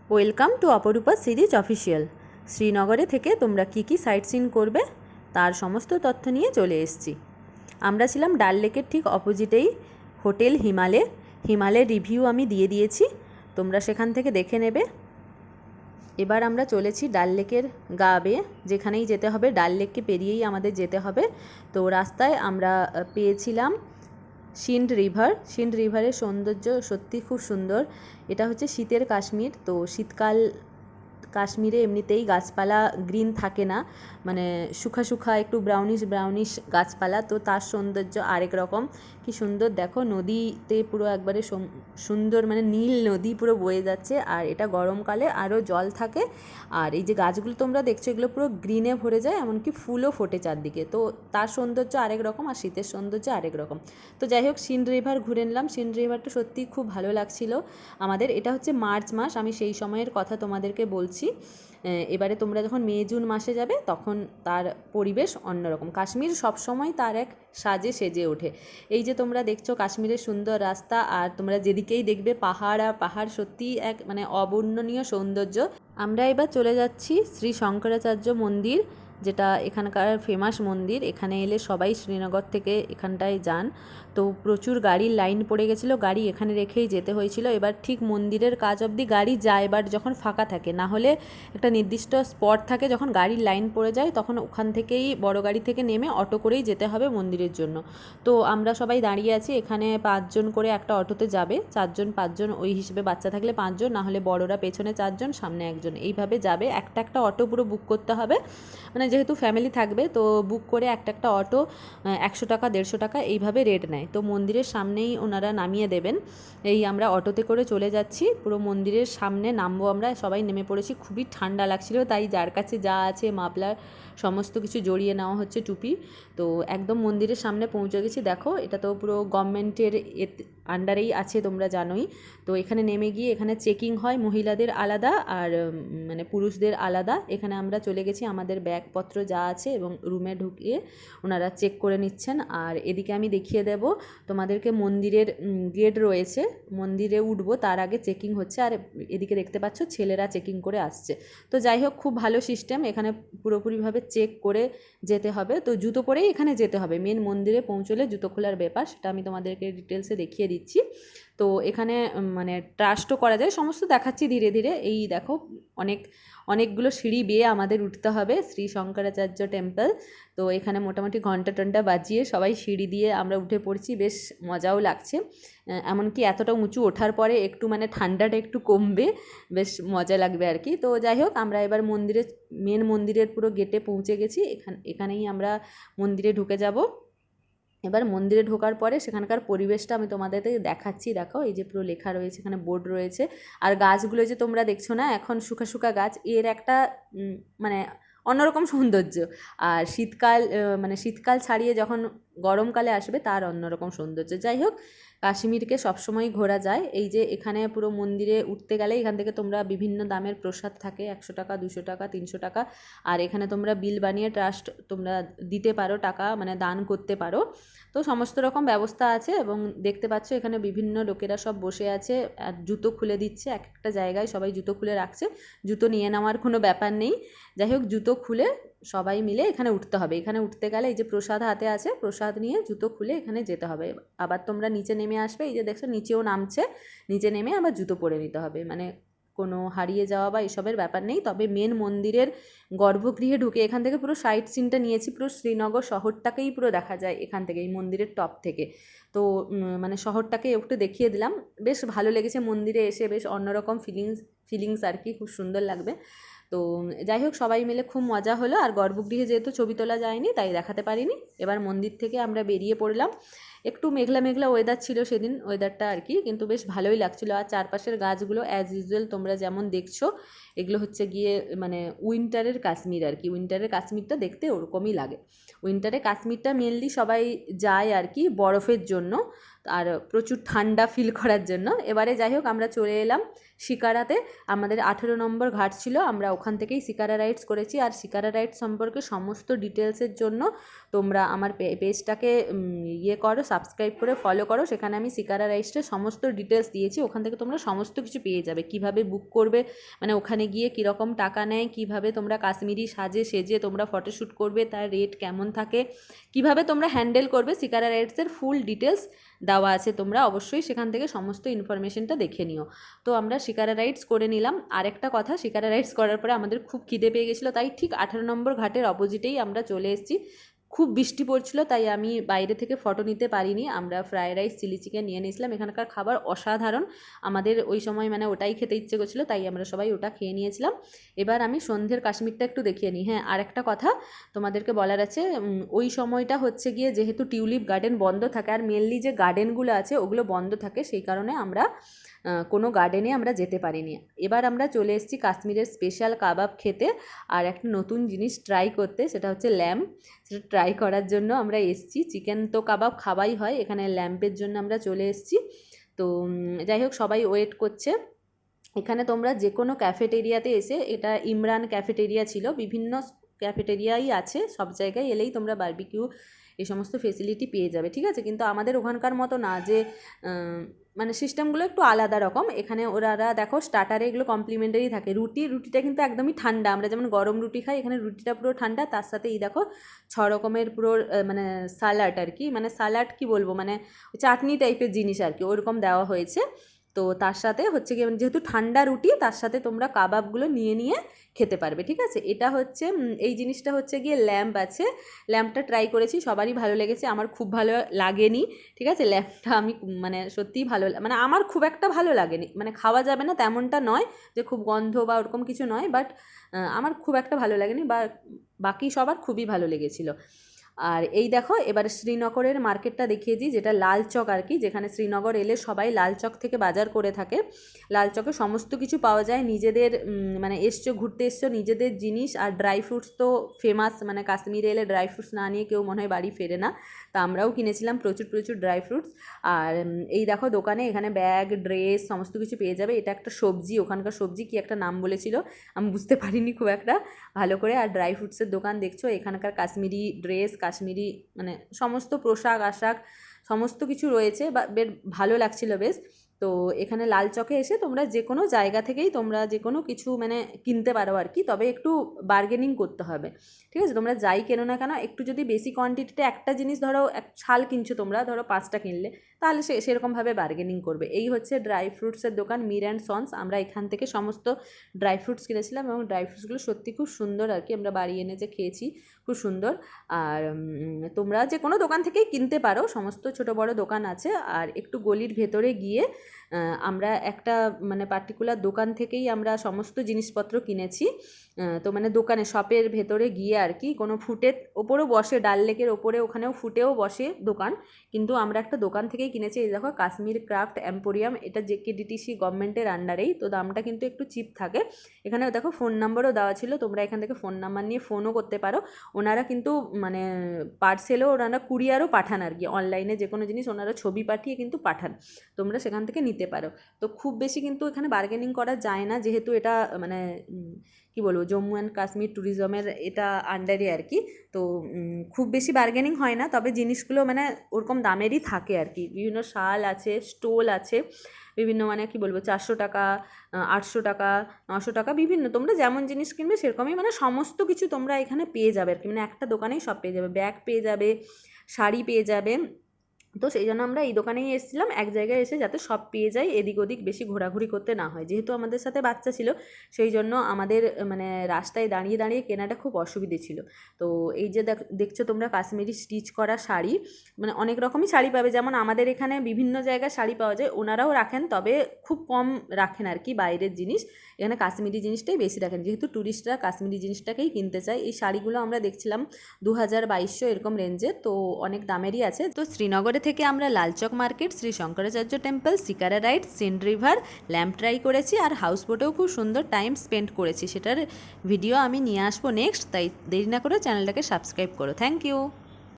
Welcome to অপরূপা series official. শ্রীনগরে থেকে তোমরা কী কী সাইট সিন করবে তার সমস্ত তথ্য নিয়ে চলে এসেছি। আমরা ছিলাম ডাল লেকের ঠিক অপোজিটেই হোটেল হিমালয়ের রিভিউ আমি দিয়ে দিয়েছি, তোমরা সেখান থেকে দেখে নেবে। এবার আমরা চলেছি ডাল লেকের গা বেয়ে, যেখানেই যেতে হবে ডাল লেককে পেরিয়েই আমাদের যেতে হবে। তো রাস্তায় আমরা পেয়েছিলাম শিন্ড রিভারের সৌন্দর্য সত্যি খুব সুন্দর। এটা হচ্ছে শীতের কাশ্মীর। তো শীতকাল কাশ্মীরে এমনিতেই গাছপালা গ্রিন থাকে না, মানে শুখা একটু ব্রাউনিশ গাছপালা, তো তার সৌন্দর্য আরেক রকম। কি সুন্দর দেখো, নদীতে পুরো একবারে সুন্দর, মানে নীল নদী পুরো বয়ে যাচ্ছে। আর এটা গরমকালে আরও জল থাকে। আর এই যে গাছগুলো তোমরা দেখছো এগুলো পুরো গ্রিনে ভরে যায়, এমনকি ফুলও ফোটে চারদিকে। তো তার সৌন্দর্য আরেক রকম আর শীতের সৌন্দর্য আরেক রকম। তো যাই হোক, শিন্ড রিভার ঘুরে নিলাম। শিন্ড রিভারটা সত্যিই খুব ভালো লাগছিল আমাদের। এটা হচ্ছে মার্চ মাস, আমি সেই সময়ের কথা তোমাদেরকে বলছি। এবারে তোমরা যখন মে জুন মাসে যাবে তখন তার পরিবেশ অন্যরকম। কাশ্মীর সবসময় তার এক সাজে সেজে ওঠে। এই যে তোমরা দেখছো কাশ্মীরের সুন্দর রাস্তা, আর তোমরা যেদিকেই দেখবে পাহাড় আর পাহাড়, সত্যিই এক মানে অবর্ণনীয় সৌন্দর্য। আমরা এবার চলে যাচ্ছি শ্রী শঙ্করাচার্য মন্দির, যেটা এখানকার ফেমাস মন্দির। এখানে এলে সবাই শ্রীনগর থেকে এখানটায় যান। তো প্রচুর গাড়ির লাইন পড়ে গেছিলো, গাড়ি এখানে রেখেই যেতে হয়েছিল। এবার ঠিক মন্দিরের কাজ অবধি গাড়ি যায়, এবার যখন ফাঁকা থাকে, না হলে একটা নির্দিষ্ট স্পট থাকে যখন গাড়ির লাইন পড়ে যায়, তখন ওখান থেকেই বড় গাড়ি থেকে নেমে অটো করেই যেতে হবে মন্দিরের জন্য। তো আমরা সবাই দাঁড়িয়ে আছি এখানে, 5 জন করে একটা অটোতে যাবে, 4 জন 5 জন ওই হিসেবে, বাচ্চা থাকলে 5 জন, না হলে বড়রা পেছনে 4 জন সামনে 1 জন, এইভাবে যাবে। একটা অটো পুরো বুক করতে হবে, মানে যেহেতু ফ্যামিলি থাকবে তো বুক করে একটা অটো 100 টাকা 150 টাকা এইভাবে রেট নেয়। তো মন্দিরের সামনেই ওনারা নামিয়ে দেবেন। এই আমরা অটোতে করে চলে যাচ্ছি, পুরো মন্দিরের সামনে নামবো। আমরা সবাই নেমে পড়েছি, খুবই ঠান্ডা লাগছিল, তাই যার কাছে যা আছে মাফলার সমস্ত কিছু জড়িয়ে নেওয়া হচ্ছে, টুপি। তো একদম মন্দিরের সামনে পৌঁছে গেছি। দেখো এটা তো পুরো গভর্নমেন্টের আন্ডারেই আছে, তোমরা জানোই। তো এখানে নেমে গিয়ে এখানে চেকিং হয়, মহিলাদের আলাদা আর মানে পুরুষদের আলাদা। এখানে আমরা চলে গেছি, আমাদের ব্যাগপত্র যা আছে, এবং রুমে ঢুকিয়ে ওনারা চেক করে নিচ্ছেন। আর এদিকে আমি দেখিয়ে দেব তোমাদেরকে, মন্দিরের গেট রয়েছে, মন্দিরে উঠবো তার আগে চেকিং হচ্ছে। আর এদিকে দেখতে পাচ্ছ ছেলেরা চেকিং করে আসছে। তো যাই হোক, খুব ভালো সিস্টেম, এখানে পুরোপুরিভাবে চেক করে যেতে হবে। তো জুতো পরেই এখানে যেতে হবে, মেন মন্দিরে পৌঁছলে জুতো খোলার ব্যাপার, সেটা আমি তোমাদেরকে ডিটেলসে দেখিয়ে দিচ্ছি। তো এখানে মানে ট্রাস্টও করা যায়, সমস্ত দেখাচ্ছি ধীরে ধীরে। এই দেখো অনেকগুলো সিঁড়ি বেয়ে আমাদের উঠতে হবে শ্রী শঙ্করাচার্য টেম্পল। তো এখানে মোটামুটি ঘন্টা টন্টা বাজিয়ে সবাই সিঁড়ি দিয়ে আমরা উঠে পড়ছি, বেশ মজাও লাগছে। এমনকি এতটা উঁচু ওঠার পরে একটু মানে ঠান্ডাটা একটু কমবে, বেশ মজা লাগবে আর কি। তো যাই হোক, আমরা এবার মেন মন্দিরের পুরো গেটে পৌঁছে গেছি। এখানেই আমরা মন্দিরে ঢুকে যাব। এবার মন্দিরে ঢোকার পরে সেখানকার পরিবেশটা আমি তোমাদেরকে দেখাচ্ছি। দেখো এই যে পুরো লেখা রয়েছে, এখানে বোর্ড রয়েছে। আর গাছগুলো যে তোমরা দেখছো না এখন শুকা গাছ, এর একটা মানে অন্যরকম সৌন্দর্য। আর শীতকাল ছাড়িয়ে যখন গরমকালে আসবে তার অন্যরকম সৌন্দর্য। যাই হোক, কাশ্মীরকে সবসময় ঘোরা যায়। এই যে এখানে পুরো মন্দিরে উঠতে গেলে এখান থেকে তোমরা বিভিন্ন দামের প্রসাদ থাকে, 100 টাকা 200 টাকা 300 টাকা। আর এখানে তোমরা বিল বানিয়ে ট্রাস্ট তোমরা দিতে পারো, টাকা মানে দান করতে পারো। তো সমস্ত রকম ব্যবস্থা আছে। এবং দেখতে পাচ্ছ এখানে বিভিন্ন লোকেরা সব বসে আছে, আর জুতো খুলে দিচ্ছে। একটা জায়গায় সবাই জুতো খুলে রাখছে, জুতো নিয়ে নেওয়ার কোনো ব্যাপার নেই। যাই হোক, জুতো খুলে সবাই মিলে এখানে উঠতে হবে। এখানে উঠতে গেলে এই যে প্রসাদ হাতে আছে, প্রসাদ নিয়ে জুতো খুলে এখানে যেতে হবে। আবার তোমরা নিচে নেমে আসবে, এই যে দেখছো নিচেও নামছে, নিচে নেমে আবার জুতো পরে নিতে হবে। মানে কোনো হারিয়ে যাওয়া বা এসবের ব্যাপার নেই। তবে মেন মন্দিরের গর্ভগৃহে ঢুকে এখান থেকে পুরো সাইট সিনটা নিয়েছি, পুরো শ্রীনগর শহরটাকেই পুরো দেখা যায় এখান থেকে, এই মন্দিরের টপ থেকে। তো মানে শহরটাকে একটু দেখিয়ে দিলাম, বেশ ভালো লেগেছে মন্দিরে এসে, বেশ অন্যরকম ফিলিংস আর কি, খুব সুন্দর লাগবে। তো যাই হোক, সবাই মিলে খুব মজা হলো। আর গর্ভগৃহে যেহেতু ছবি তোলা যায়নি তাই দেখাতে পারিনি। এবার মন্দির থেকে আমরা বেরিয়ে পড়লাম। একটু মেঘলা ওয়েদার ছিল সেদিন, ওয়েদারটা আর কি, কিন্তু বেশ ভালোই লাগছিল। আর চারপাশের গাছগুলো অ্যাজ ইউজুয়াল তোমরা যেমন দেখছো, এগুলো হচ্ছে গিয়ে মানে উইন্টারের কাশ্মীর আর কি। উইন্টারের কাশ্মীরটা দেখতে ওরকমই লাগে। উইন্টারে কাশ্মীরটা মেনলি সবাই যায় আর কি বরফের জন্য, আর প্রচুর ঠান্ডা ফিল করার জন্য। এবারে যাই হোক, আমরা চলে এলাম শিকারাতে আমাদের 18 নম্বর ঘাট ছিল, আমরা ওখান থেকেই শিকারা রাইডস করেছি। আর শিকারা রাইডস সম্পর্কে সমস্ত ডিটেলসের জন্য তোমরা আমার পেজটাকে করো, সাবস্ক্রাইব করে ফলো করো। সেখানে আমি শিকারা রাইডসের সমস্ত ডিটেলস দিয়েছি, ওখান থেকে তোমরা সমস্ত কিছু পেয়ে যাবে। কিভাবে বুক করবে, মানে ওখানে গিয়ে কীরকম টাকা নেয়, কিভাবে তোমরা কাশ্মীরি সেজে তোমরা ফটোশ্যুট করবে, তার রেট কেমন থাকে, কিভাবে তোমরা হ্যান্ডেল করবে, শিকারা রাইডসের ফুল ডিটেলস দেওয়া আছে। তোমরা অবশ্যই সেখান থেকে সমস্ত ইনফরমেশনটা দেখে নিও। তো আমরা শিকারা রাইডস করে নিলাম। আরেকটা কথা, শিকারা রাইডস করার পরে আমাদের খুব খিদে পেয়ে গেছিলো, তাই ঠিক 18 নম্বর ঘাটের অপোজিটেই আমরা চলে এসেছি। খুব বৃষ্টি পড়ছিল, তাই আমি বাইরে থেকে ফটো নিতে পারিনি। আমরা ফ্রায়েড রাইস, চিলি চিকেন নিয়ে নিয়েছিলাম। এখানকার খাবার অসাধারণ, আমাদের ওই সময় মানে ওটাই খেতে ইচ্ছে করছিলো, তাই আমরা সবাই ওটা খেয়ে নিয়েছিলাম। এবার আমি সন্ধ্যের কাশ্মীরটা একটু দেখিয়ে নিই। হ্যাঁ, আরেকটা কথা তোমাদেরকে বলার আছে, ওই সময়টা হচ্ছে গিয়ে যেহেতু টিউলিপ গার্ডেন বন্ধ থাকে, আর মেনলি যে গার্ডেনগুলো আছে ওগুলো বন্ধ থাকে, সেই কারণে আমরা কোনো গার্ডেনে আমরা যেতে পারিনি। এবার আমরা চলে এসেছি কাশ্মীরের স্পেশাল কাবাব খেতে আর একটা নতুন জিনিস ট্রাই করতে, সেটা হচ্ছে ল্যাম্প। সেটা ট্রাই করার জন্য আমরা এসেছি। চিকেন তো কাবাব খাওয়াই হয়, এখানে ল্যাম্পের জন্য আমরা চলে এসেছি। তো যাই হোক, সবাই ওয়েট করছে। এখানে তোমরা যে কোনো ক্যাফেটেরিয়াতে এসে, এটা ইমরান ক্যাফেটেরিয়া ছিল, বিভিন্ন ক্যাফেটেরিয়াই আছে, সব জায়গায় এলেই তোমরা বারবিকিউ এই সমস্ত ফেসিলিটি পেয়ে যাবে, ঠিক আছে। কিন্তু আমাদের ওখানকার মতো না, যে মানে সিস্টেমগুলো একটু আলাদা রকম। এখানে ওরা দেখো স্টার্টারে এগুলো কমপ্লিমেন্টারি থাকে। রুটিটা কিন্তু একদমই ঠান্ডা, আমরা যেমন গরম রুটি খাই, এখানে রুটিটা পুরো ঠান্ডা। তার সাথে এই দেখো 6 রকমের পুরো মানে স্যালাড আর কি, মানে স্যালাড কি বলবো, মানে চাটনি টাইপের জিনিস আর কি, ওরকম দেওয়া হয়েছে। তো তার সাথে হচ্ছে গিয়ে যেহেতু ঠান্ডা রুটি, তার সাথে তোমরা কাবাবগুলো নিয়ে খেতে পারবে, ঠিক আছে। এটা হচ্ছে এই জিনিসটা হচ্ছে গিয়ে ল্যাম্প আছে। ল্যাম্পটা ট্রাই করেছি, সবারই ভালো লেগেছে, আমার খুব ভালো লাগেনি, ঠিক আছে। ল্যাম্পটা আমি মানে সত্যিই ভালো, মানে আমার খুব একটা ভালো লাগেনি, মানে খাওয়া যাবে না তেমনটা নয়, যে খুব গন্ধ বা ওরকম কিছু নয়, বাট আমার খুব একটা ভালো লাগেনি, বা বাকি সবার খুবই ভালো লেগেছিলো। আর এই দেখো, এবার শ্রীনগরের মার্কেটটা দেখিয়ে দিই, যেটা লাল চক আর কি, যেখানে শ্রীনগর এলে সবাই লাল চক থেকে বাজার করে থাকে। লাল চকে সমস্ত কিছু পাওয়া যায়, নিজেদের মানে ঘুরতে এসছো, নিজেদের জিনিস। আর ড্রাই ফ্রুটস তো ফেমাস, মানে কাশ্মীরে এলে ড্রাই ফ্রুটস না নিয়ে কেউ মনে হয় বাড়ি ফেরে না। তা আমরাও কিনেছিলাম প্রচুর ড্রাই ফ্রুটস। আর এই দেখো দোকানে, এখানে ব্যাগ, ড্রেস সমস্ত কিছু পেয়ে যাবে। এটা একটা সবজি, ওখানকার সবজি কি একটা নাম বলেছিল, আমি বুঝতে পারিনি খুব একটা ভালো করে। আর ড্রাই ফ্রুটসের দোকান দেখছো, এখানকার কাশ্মীরি ড্রেস, কাশ্মীরি মানে সমস্ত পোশাক আশাক সমস্ত কিছু রয়েছে, বা বেশ ভালো লাগছিল বেশ। তো এখানে লাল চকে এসে তোমরা যে কোনো জায়গা থেকেই তোমরা যে কোনো কিছু মানে কিনতে পারো আর কি, তবে একটু বার্গেনিং করতে হবে, ঠিক আছে। তোমরা যাই কেনো না কেন, একটু যদি বেশি কোয়ান্টিটিতে একটা জিনিস ধরো এক শাল কিনছো, তোমরা ধরো 5টা কিনলে, তাহলে সেরকমভাবে বার্গেনিং করবে। এই হচ্ছে ড্রাই ফ্রুটসের দোকান মির অ্যান্ড সন্স। আমরা এখান থেকে সমস্ত ড্রাই ফ্রুটস কিনেছিলাম, এবং ড্রাই ফ্রুটসগুলো সত্যি খুব সুন্দর আর কি, আমরা বাড়ি এনে যে খেয়েছি, খুব সুন্দর। আর তোমরা যে কোনো দোকান থেকেই কিনতে পারো, সমস্ত ছোট বড় দোকান আছে। আর একটু গলির ভেতরে গিয়ে আমরা একটা মানে পার্টিকুলার দোকান থেকেই আমরা সমস্ত জিনিসপত্র কিনেছি। তো মানে দোকানে শপের ভেতরে গিয়ে আর কি, কোনো ফুটের ওপরেও বসে, ডাল লেকের ওপরে ওখানেও ফুটেও বসে দোকান, কিন্তু আমরা একটা দোকান থেকেই কিনেছি। এই দেখো কাশ্মীর ক্রাফট এম্পোরিয়াম, এটা JKDTC গভর্নমেন্টের আন্ডারেই, তো দামটা কিন্তু একটু চিপ থাকে। এখানে দেখো ফোন নাম্বারও দেওয়া ছিল, তোমরা এখান থেকে ফোন নাম্বার নিয়ে ফোনও করতে পারো। ওনারা কিন্তু মানে পার্সেলও ওনারা কুরিয়ারও পাঠান আর কি, অনলাইনে যে কোনো জিনিস ওনারা ছবি পাঠিয়ে কিন্তু পাঠান, তোমরা সেখান থেকে নিতে পারো। তো খুব বেশি কিন্তু এখানে বার্গেনিং করা যায় না, যেহেতু এটা মানে কি বলবো, জম্মু অ্যান্ড কাশ্মীর ট্যুরিজমের এটা আন্ডারে আর কি। তো খুব বেশি বার্গেনিং হয় না, তবে জিনিসগুলো মানে ওরকম দামেরই থাকে আর কি। বিভিন্ন শাল আছে, স্টোল আছে, বিভিন্ন মানে কি বলবো 400 টাকা, 800 টাকা, 900 টাকা, বিভিন্ন তোমরা যেমন জিনিস কিনবে সেরকমই মানে সমস্ত কিছু তোমরা এখানে পেয়ে যাবে আর কি, মানে একটা দোকানেই সব পেয়ে যাবে। ব্যাগ পেয়ে যাবে, শাড়ি পেয়ে যাবে। তো সেই জন্য আমরা এই দোকানেই এসেছিলাম, এক জায়গায় এসে যাতে সব পেয়ে যাই, এদিক ওদিক বেশি ঘোরাঘুরি করতে না হয়। যেহেতু আমাদের সাথে বাচ্চা ছিল, সেই জন্য আমাদের মানে রাস্তায় দাঁড়িয়ে কেনাটা খুব অসুবিধে ছিল। তো এই যে দেখছো তোমরা কাশ্মীরি স্টিচ করা শাড়ি, মানে অনেক রকমই শাড়ি পাবে, যেমন আমাদের এখানে বিভিন্ন জায়গায় শাড়ি পাওয়া যায়, ওনারাও রাখেন, তবে খুব কম রাখেন আর কি বাইরের জিনিস। এখানে কাশ্মীরি জিনিসটাই বেশি রাখেন, যেহেতু ট্যুরিস্টরা কাশ্মীরি জিনিসটাকেই কিনতে চায়। এই শাড়িগুলো আমরা দেখছিলাম 2000-2200 এরকম রেঞ্জে, তো অনেক দামেরই আছে। তো শ্রীনগরে থেকে আমরা Lal Chowk market, Shri Shankaracharya temple, shikara ride, Sind river, lamp try করেছি, আর হাউস বোটেও খুব সুন্দর টাইম স্পেন্ড করেছি। সেটার ভিডিও আমি নিয়ে আসবো নেক্সট, তাই দেরি না করে চ্যানেলটাকে সাবস্ক্রাইব করো। Thank you.